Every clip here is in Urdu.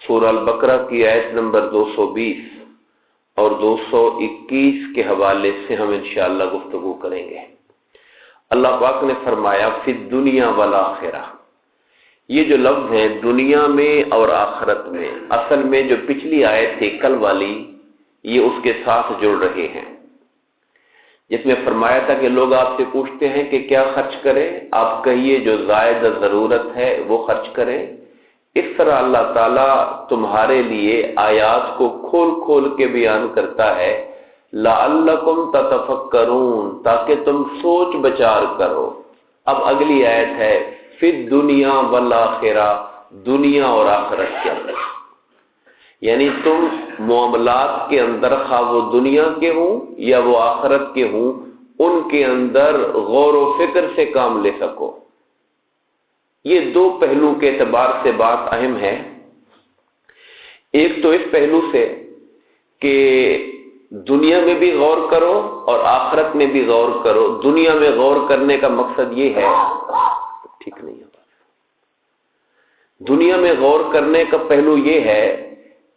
سورہ البقرہ کی آیت نمبر 220 اور 221 کے حوالے سے ہم انشاءاللہ گفتگو کریں گے۔ اللہ پاک نے فرمایا فی الدنیا والآخرہ، یہ جو لفظ ہیں دنیا میں اور آخرت میں، اصل میں جو پچھلی آیت تھی کل والی، یہ اس کے ساتھ جڑ رہے ہیں، جس میں فرمایا تھا کہ لوگ آپ سے پوچھتے ہیں کہ کیا خرچ کریں، آپ کہیے جو زائد ضرورت ہے وہ خرچ کریں۔ اس طرح اللہ تعالیٰ تمہارے لیے آیات کو کھول کھول کے بیان کرتا ہے، لعلکم تتفکرون، تاکہ تم سوچ بچار کرو۔ اب اگلی آیت ہے فی الدنیا والآخرہ، دنیا اور آخرت کے اندر، یعنی تم معاملات کے اندر خواہ وہ دنیا کے ہوں یا وہ آخرت کے ہوں، ان کے اندر غور و فکر سے کام لے سکو۔ یہ دو پہلو کے اعتبار سے بات اہم ہے۔ ایک تو اس پہلو سے کہ دنیا میں بھی غور کرو اور آخرت میں بھی غور کرو۔ دنیا میں غور کرنے کا مقصد یہ ہے، ٹھیک نہیں ہے، دنیا میں غور کرنے کا پہلو یہ ہے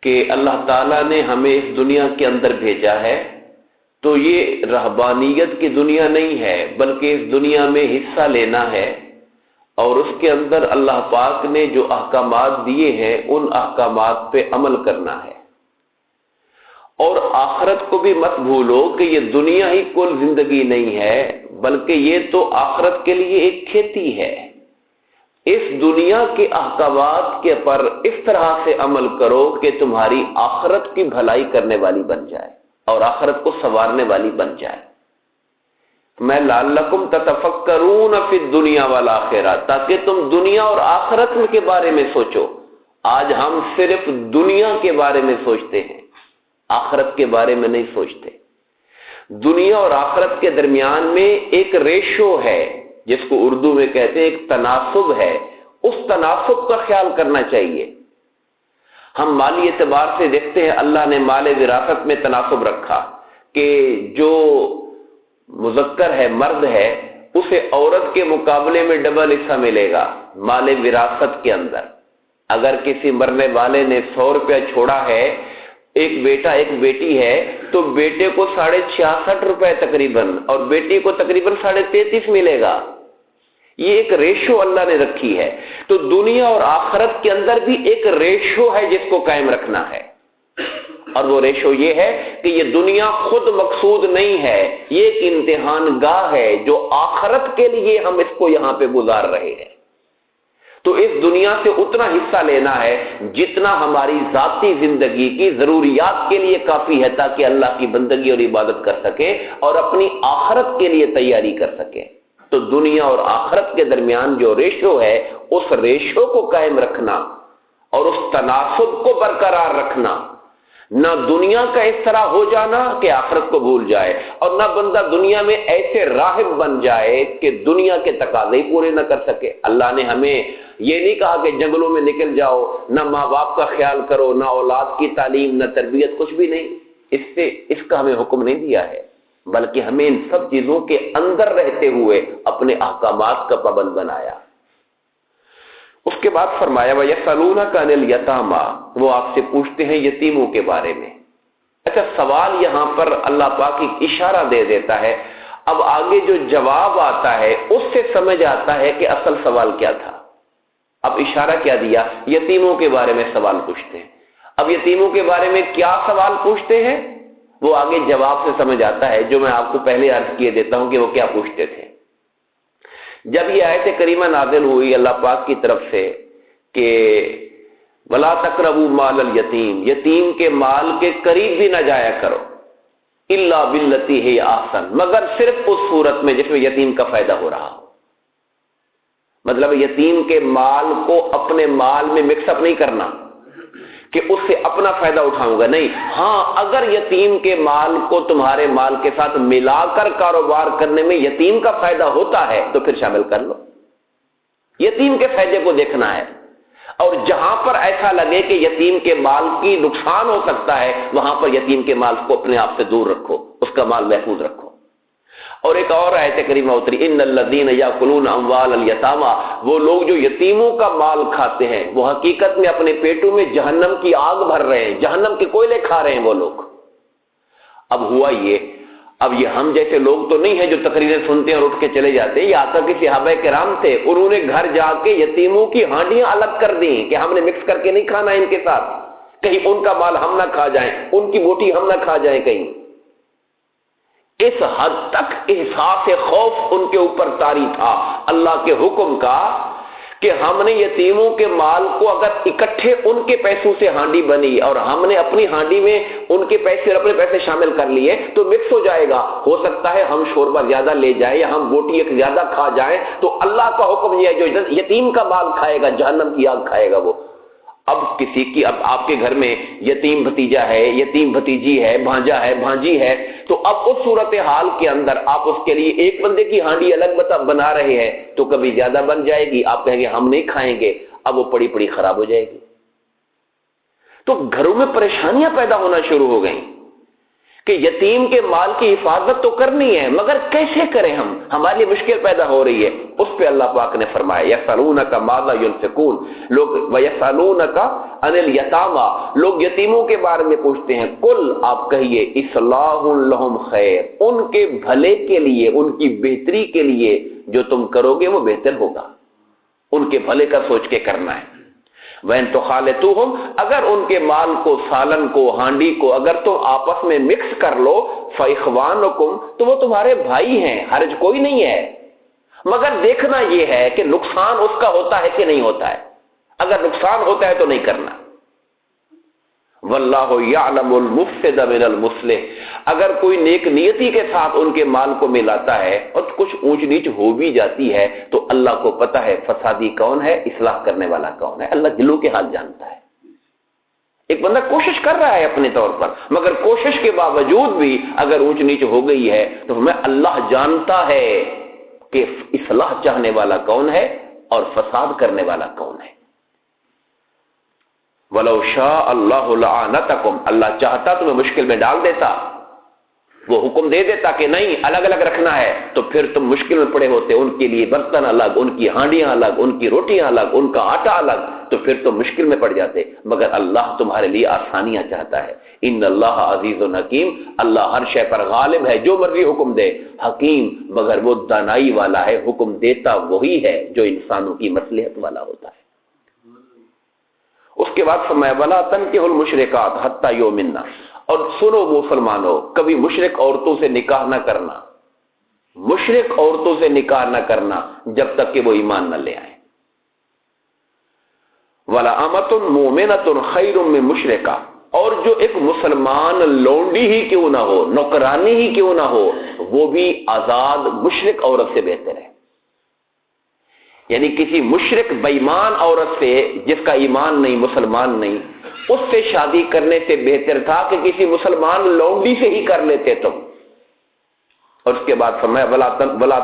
کہ اللہ تعالیٰ نے ہمیں اس دنیا کے اندر بھیجا ہے، تو یہ رہبانیت کی دنیا نہیں ہے، بلکہ اس دنیا میں حصہ لینا ہے، اور اس کے اندر اللہ پاک نے جو احکامات دیے ہیں ان احکامات پہ عمل کرنا ہے۔ اور آخرت کو بھی مت بھولو کہ یہ دنیا ہی کل زندگی نہیں ہے، بلکہ یہ تو آخرت کے لیے ایک کھیتی ہے۔ اس دنیا کے احکامات کے پر اس طرح سے عمل کرو کہ تمہاری آخرت کی بھلائی کرنے والی بن جائے اور آخرت کو سنوارنے والی بن جائے۔ میں لعلکم تتفکرون فی الدنیا والآخرہ، تاکہ تم دنیا اور آخرت کے بارے میں سوچو۔ آج ہم صرف دنیا کے بارے میں سوچتے ہیں، آخرت کے بارے میں نہیں سوچتے۔ دنیا اور آخرت کے درمیان میں ایک ریشو ہے، جس کو اردو میں کہتے ہیں ایک تناسب ہے، اس تناسب کا خیال کرنا چاہیے۔ ہم مالی اعتبار سے دیکھتے ہیں، اللہ نے مال وراثت میں تناسب رکھا کہ جو مذکر ہے، مرد ہے، اسے عورت کے مقابلے میں ڈبل حصہ ملے گا مال وراثت کے اندر۔ اگر کسی مرنے والے نے 100 روپیہ چھوڑا ہے، ایک بیٹا ایک بیٹی ہے، تو بیٹے کو 66.5 روپے تقریباً اور بیٹی کو تقریباً 33.5 ملے گا۔ یہ ایک ریشو اللہ نے رکھی ہے۔ تو دنیا اور آخرت کے اندر بھی ایک ریشو ہے جس کو قائم رکھنا ہے، اور وہ ریشو یہ ہے کہ یہ دنیا خود مقصود نہیں ہے، یہ ایک امتحان گاہ ہے جو آخرت کے لیے ہم اس کو یہاں پہ گزار رہے ہیں۔ تو اس دنیا سے اتنا حصہ لینا ہے جتنا ہماری ذاتی زندگی کی ضروریات کے لیے کافی ہے، تاکہ اللہ کی بندگی اور عبادت کر سکے اور اپنی آخرت کے لیے تیاری کر سکے۔ تو دنیا اور آخرت کے درمیان جو ریشو ہے، اس ریشو کو قائم رکھنا اور اس تناسب کو برقرار رکھنا، نہ دنیا کا اس طرح ہو جانا کہ آخرت کو بھول جائے، اور نہ بندہ دنیا میں ایسے راہب بن جائے کہ دنیا کے تقاضے پورے نہ کر سکے۔ اللہ نے ہمیں یہ نہیں کہا کہ جنگلوں میں نکل جاؤ، نہ ماں باپ کا خیال کرو، نہ اولاد کی تعلیم، نہ تربیت، کچھ بھی نہیں۔ اس کا ہمیں حکم نہیں دیا ہے، بلکہ ہمیں ان سب چیزوں کے اندر رہتے ہوئے اپنے احکامات کا پابند بنایا۔ اس کے بعد فرمایا وَيَسْأَلُونَكَ عَنِ الْيَتَامَى، وہ آپ سے پوچھتے ہیں یتیموں کے بارے میں۔ اچھا، سوال یہاں پر اللہ پاک ایک اشارہ دے دیتا ہے، اب آگے جو جواب آتا ہے اس سے سمجھ آتا ہے کہ اصل سوال کیا تھا۔ اب اشارہ کیا دیا؟ یتیموں کے بارے میں سوال پوچھتے ہیں۔ اب یتیموں کے بارے میں کیا سوال پوچھتے ہیں وہ آگے جواب سے سمجھ آتا ہے، جو میں آپ کو پہلے عرض کیے دیتا ہوں کہ وہ کیا پوچھتے تھے۔ جب یہ آیت کریمہ نازل ہوئی اللہ پاک کی طرف سے کہ وَلَا تَقْرَبُوا مَالَ الْيَتِيمِ، یتیم کے مال کے قریب بھی نہ جایا کرو، إِلَّا بِالَّتِي هِيَ أَحْسَنُ، مگر صرف اس صورت میں جس میں یتیم کا فائدہ ہو رہا ہو۔ مطلب یتیم کے مال کو اپنے مال میں مکس اپ نہیں کرنا کہ اس سے اپنا فائدہ اٹھاؤں گا، نہیں، ہاں اگر یتیم کے مال کو تمہارے مال کے ساتھ ملا کر کاروبار کرنے میں یتیم کا فائدہ ہوتا ہے تو پھر شامل کر لو۔ یتیم کے فائدے کو دیکھنا ہے، اور جہاں پر ایسا لگے کہ یتیم کے مال کی نقصان ہو سکتا ہے، وہاں پر یتیم کے مال کو اپنے آپ سے دور رکھو، اس کا مال محفوظ رکھو۔ اور ایک اور آیت کریمہ اتری، ان الذین یاکلون اموال الیتامی، وہ لوگ جو یتیموں کا مال کھاتے ہیں وہ حقیقت میں اپنے پیٹوں میں جہنم کی آگ بھر رہے ہیں، جہنم کے کوئلے کھا رہے ہیں وہ لوگ۔ اب ہوا اب یہ ہم جیسے لوگ تو نہیں ہیں جو تقریریں سنتے ہیں اور اٹھ کے چلے جاتے ہیں، یہ آقا کے صحابہ کرام تھے، انہوں نے گھر جا کے یتیموں کی ہانڈیاں الگ کر دیں کہ ہم نے مکس کر کے نہیں کھانا ان کے ساتھ، کہیں ان کا مال ہم نہ کھا جائیں، ان کی بوٹی ہم نہ کھا جائیں کہیں۔ اس حد تک احساس خوف ان کے اوپر طاری تھا اللہ کے حکم کا کہ ہم نے یتیموں کے مال کو اگر اکٹھے ان کے پیسوں سے ہانڈی بنی اور ہم نے اپنی ہانڈی میں ان کے پیسے اور اپنے پیسے شامل کر لیے تو مکس ہو جائے گا، ہو سکتا ہے ہم شوربہ زیادہ لے جائیں یا ہم بوٹی ایک زیادہ کھا جائیں، تو اللہ کا حکم یہ ہے جو یتیم کا مال کھائے گا جہنم کی آگ کھائے گا وہ۔ اب آپ کے گھر میں یتیم بھتیجا ہے، یتیم بھتیجی ہے، بھانجا ہے، بھانجی ہے، تو اب اس صورتحال کے اندر آپ اس کے لیے ایک بندے کی ہانڈی الگ بنا رہے ہیں تو کبھی زیادہ بن جائے گی، آپ کہیں گے ہم نہیں کھائیں گے، اب وہ پڑی خراب ہو جائے گی۔ تو گھروں میں پریشانیاں پیدا ہونا شروع ہو گئیں کہ یتیم کے مال کی حفاظت تو کرنی ہے مگر کیسے کریں، ہمارے لیے مشکل پیدا ہو رہی ہے۔ اس پہ اللہ پاک نے فرمایا یسألونک ماذا ینفقون، لوگ ویسألونک عن الیتامی، لوگ یتیموں کے بارے میں پوچھتے ہیں، قل آپ کہیے اصلاح لہم خیر، ان کے بھلے کے لیے، ان کی بہتری کے لیے جو تم کرو گے وہ بہتر ہوگا، ان کے بھلے کا سوچ کے کرنا ہے۔ وَإِن تُخَالِطُوهُمْ، اگر ان کے مال کو، سالن کو، ہانڈی کو اگر تم آپس میں مکس کر لو، فَإِخْوَانُكُمْ، تو وہ تمہارے بھائی ہیں، حرج کوئی نہیں ہے، مگر دیکھنا یہ ہے کہ نقصان اس کا ہوتا ہے کہ نہیں ہوتا ہے، اگر نقصان ہوتا ہے تو نہیں کرنا۔ واللہ یعلم المفسد من المصلح، اگر کوئی نیک نیتی کے ساتھ ان کے مال کو ملاتا ہے اور کچھ اونچ نیچ ہو بھی جاتی ہے تو اللہ کو پتا ہے فسادی کون ہے، اصلاح کرنے والا کون ہے، اللہ دلوں کے حال جانتا ہے۔ ایک بندہ کوشش کر رہا ہے اپنے طور پر، مگر کوشش کے باوجود بھی اگر اونچ نیچ ہو گئی ہے تو ہمیں اللہ جانتا ہے کہ اصلاح چاہنے والا کون ہے اور فساد کرنے والا کون ہے۔ وَلَوْ شَاءَ اللَّهُ لَعَانَتَكُمْ، اللہ چاہتا تمہیں مشکل میں ڈال دیتا، وہ حکم دے دیتا کہ نہیں الگ الگ رکھنا ہے، تو پھر تم مشکل میں پڑے ہوتے، ان کے لیے برتن الگ، ان کی ہانڈیاں الگ، ان کی روٹیاں الگ، ان کا آٹا الگ، تو پھر تم مشکل میں پڑ جاتے، مگر اللہ تمہارے لیے آسانیاں چاہتا ہے۔ ان اللہ عزیز حکیم، اللہ ہر شے پر غالب ہے، جو مرضی حکم دے، حکیم مگر وہ دانائی والا ہے، حکم دیتا وہی ہے جو انسانوں کی مصلحت والا ہوتا ہے۔ اس کے بعد فرمایا وَلَا تَنكِحُوا الْمُشْرِكَاتِ حَتَّى يُؤْمِنَّ، اور سنو مسلمانوں، کبھی مشرک عورتوں سے نکاح نہ کرنا، مشرک عورتوں سے نکاح نہ کرنا جب تک کہ وہ ایمان نہ لے آئیں۔ وَلَا أَمَةٌ مُؤْمِنَةٌ خَيْرٌ مِّن مُشْرِكَةٍ، اور جو ایک مسلمان لونڈی ہی کیوں نہ ہو، نوکرانی ہی کیوں نہ ہو، وہ بھی آزاد مشرک عورت سے بہتر ہے۔ یعنی کسی مشرک بےایمان عورت سے جس کا ایمان نہیں، مسلمان نہیں، اس سے شادی کرنے سے بہتر تھا کہ کسی مسلمان لونڈی سے ہی کر لیتے تم۔ اور اس کے بعد فرمایا وَلَا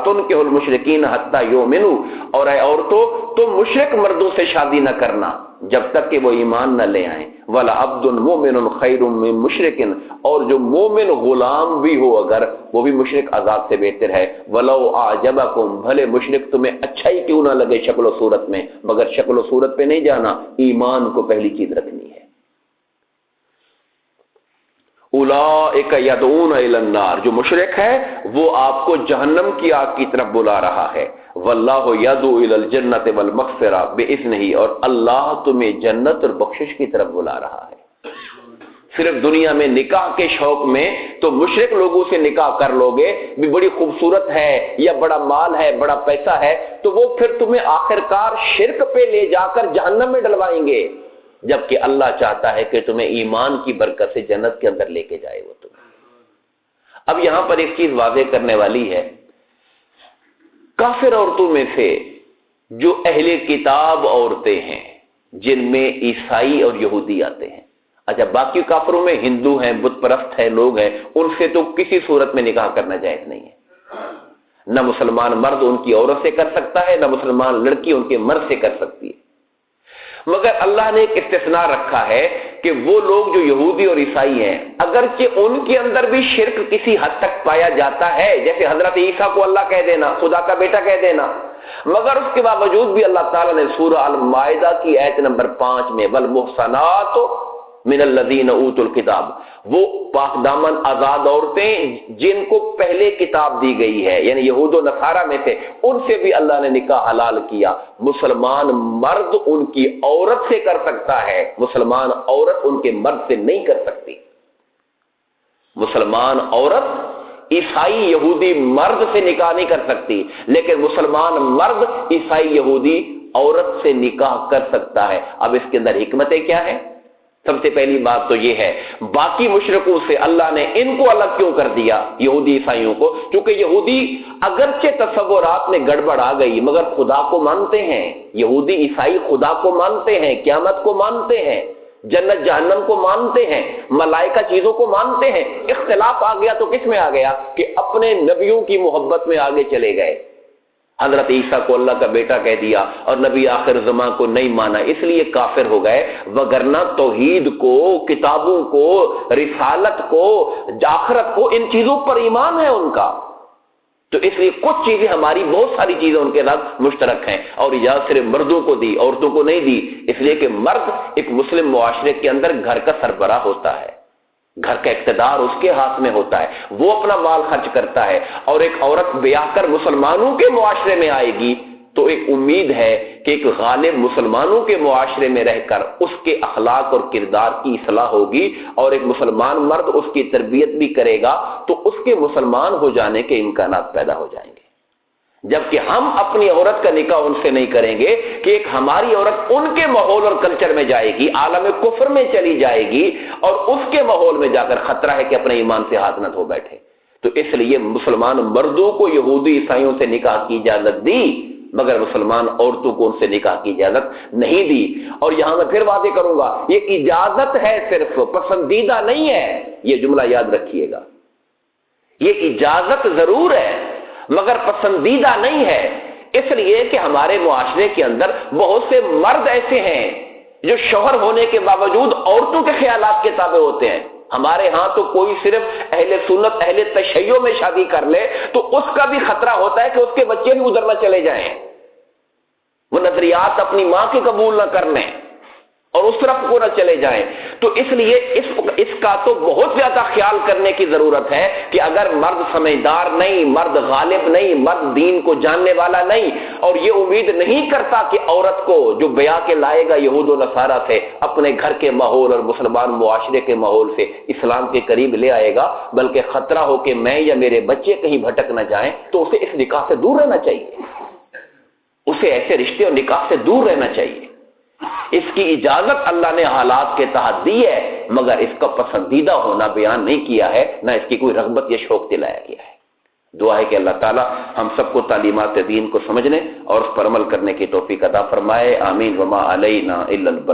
تُنكِحُوا الْمُشْرِكِينَ حَتَّى يُؤْمِنُوا، اور اے عورتوں تم مشرک مردوں سے شادی نہ کرنا جب تک کہ وہ ایمان نہ لے آئیں۔ وَلَعَبْدٌ مُؤْمِنٌ خَيْرٌ مِّن مُشْرِكٍ، اور جو مومن غلام بھی ہو اگر وہ بھی مشرک آزاد سے بہتر ہے۔ وَلَوْ أَعْجَبَكُمْ، بھلے مشرک تمہیں اچھا ہی کیوں نہ لگے شکل و صورت میں، مگر شکل و صورت پہ نہیں جانا، ایمان کو پہلی چیز رکھنی ہے۔ اولئک یدعون الی النار، جو مشرک ہے وہ آپ کو جہنم کی آگ کی طرف بلا رہا ہے۔ واللہ یدعو الی الجنۃ والمغفرہ باذنہ، اور اللہ تمہیں جنت اور بخشش کی طرف بلا رہا ہے۔ صرف دنیا میں نکاح کے شوق میں تو مشرک لوگوں سے نکاح کر لو گے، بھی بڑی خوبصورت ہے یا بڑا مال ہے، بڑا پیسہ ہے، تو وہ پھر تمہیں آخرکار شرک پہ لے جا کر جہنم میں ڈلوائیں گے، جبکہ اللہ چاہتا ہے کہ تمہیں ایمان کی برکت سے جنت کے اندر لے کے جائے وہ تمہیں۔ اب یہاں پر ایک چیز واضح کرنے والی ہے، کافر عورتوں میں سے جو اہل کتاب عورتیں ہیں جن میں عیسائی اور یہودی آتے ہیں، اچھا باقی کافروں میں ہندو ہیں، بت پرست ہیں، لوگ ہیں، ان سے تو کسی صورت میں نکاح کرنا جائز نہیں ہے۔ نہ مسلمان مرد ان کی عورت سے کر سکتا ہے، نہ مسلمان لڑکی ان کے مرد سے کر سکتی ہے، مگر اللہ نے ایک استثناء رکھا ہے کہ وہ لوگ جو یہودی اور عیسائی ہیں، اگرچہ ان کے اندر بھی شرک کسی حد تک پایا جاتا ہے، جیسے حضرت عیسیٰ کو اللہ کہہ دینا، خدا کا بیٹا کہہ دینا، مگر اس کے باوجود بھی اللہ تعالیٰ نے سورہ المائدہ کی آیت نمبر 5 میں والمحصنات من الذین اوتوا الکتاب، وہ پاک دامن آزاد عورتیں جن کو پہلے کتاب دی گئی ہے، یعنی یہود و نصارہ میں سے، ان سے بھی اللہ نے نکاح حلال کیا۔ مسلمان مرد ان کی عورت سے کر سکتا ہے، مسلمان عورت ان کے مرد سے نہیں کر سکتی۔ مسلمان عورت عیسائی یہودی مرد سے نکاح نہیں کر سکتی، لیکن مسلمان مرد عیسائی یہودی عورت سے نکاح کر سکتا ہے۔ اب اس کے اندر حکمتیں کیا ہے؟ سب سے پہلی بات تو یہ ہے، باقی مشرکوں سے اللہ نے ان کو الگ کیوں کر دیا، یہودی عیسائیوں کو؟ کیونکہ یہودی اگرچہ تصورات میں گڑبڑ آ گئی مگر خدا کو مانتے ہیں، یہودی عیسائی خدا کو مانتے ہیں، قیامت کو مانتے ہیں، جنت جہنم کو مانتے ہیں، ملائکہ چیزوں کو مانتے ہیں۔ اختلاف آ گیا تو کس میں آ گیا کہ اپنے نبیوں کی محبت میں آگے چلے گئے، حضرت عیسیٰ کو اللہ کا بیٹا کہہ دیا اور نبی آخر زمان کو نہیں مانا، اس لیے کافر ہو گئے، وگرنہ توحید کو، کتابوں کو، رسالت کو، آخرت کو، ان چیزوں پر ایمان ہے ان کا۔ تو اس لیے کچھ چیزیں ہماری، بہت ساری چیزیں ان کے ساتھ مشترک ہیں، اور اجازت صرف مردوں کو دی، عورتوں کو نہیں دی، اس لیے کہ مرد ایک مسلم معاشرے کے اندر گھر کا سربراہ ہوتا ہے، گھر کا اقتدار اس کے ہاتھ میں ہوتا ہے، وہ اپنا مال خرچ کرتا ہے، اور ایک عورت بیاہ کر مسلمانوں کے معاشرے میں آئے گی تو ایک امید ہے کہ ایک غالب مسلمانوں کے معاشرے میں رہ کر اس کے اخلاق اور کردار کی اصلاح ہوگی، اور ایک مسلمان مرد اس کی تربیت بھی کرے گا تو اس کے مسلمان ہو جانے کے امکانات پیدا ہو جائیں گے۔ جبکہ ہم اپنی عورت کا نکاح ان سے نہیں کریں گے کہ ایک ہماری عورت ان کے ماحول اور کلچر میں جائے گی، عالم کفر میں چلی جائے گی، اور اس کے ماحول میں جا کر خطرہ ہے کہ اپنے ایمان سے ہاتھ نہ دھو بیٹھے۔ تو اس لیے مسلمان مردوں کو یہودی عیسائیوں سے نکاح کی اجازت دی، مگر مسلمان عورتوں کو ان سے نکاح کی اجازت نہیں دی۔ اور یہاں میں پھر واضح کروں گا، یہ اجازت ہے، صرف پسندیدہ نہیں ہے، یہ جملہ یاد رکھیے گا، یہ اجازت ضرور ہے مگر پسندیدہ نہیں ہے، اس لیے کہ ہمارے معاشرے کے اندر بہت سے مرد ایسے ہیں جو شوہر ہونے کے باوجود عورتوں کے خیالات کے تابع ہوتے ہیں۔ ہمارے ہاں تو کوئی صرف اہل سنت، اہل تشیع میں شادی کر لے تو اس کا بھی خطرہ ہوتا ہے کہ اس کے بچے بھی ادھر نہ چلے جائیں، وہ نظریات اپنی ماں کے قبول نہ کر لیں اور اس طرف کو نہ چلے جائیں۔ تو اس لیے اس کا تو بہت زیادہ خیال کرنے کی ضرورت ہے کہ اگر مرد سمجھدار نہیں، مرد غالب نہیں، مرد دین کو جاننے والا نہیں، اور یہ امید نہیں کرتا کہ عورت کو جو بیاہ کے لائے گا یہود و نصارہ سے، اپنے گھر کے ماحول اور مسلمان معاشرے کے ماحول سے اسلام کے قریب لے آئے گا، بلکہ خطرہ ہو کہ میں یا میرے بچے کہیں بھٹک نہ جائیں، تو اسے اس نکاح سے دور رہنا چاہیے، اسے ایسے رشتے اور نکاح سے دور رہنا چاہیے۔ اس کی اجازت اللہ نے حالات کے تحت دی ہے، مگر اس کا پسندیدہ ہونا بیان نہیں کیا ہے، نہ اس کی کوئی رغبت یا شوق دلایا گیا ہے۔ دعا ہے کہ اللہ تعالی ہم سب کو تعلیمات دین کو سمجھنے اور اس پر عمل کرنے کی توفیق عطا فرمائے، آمین۔ وما علینا الا البلاغ۔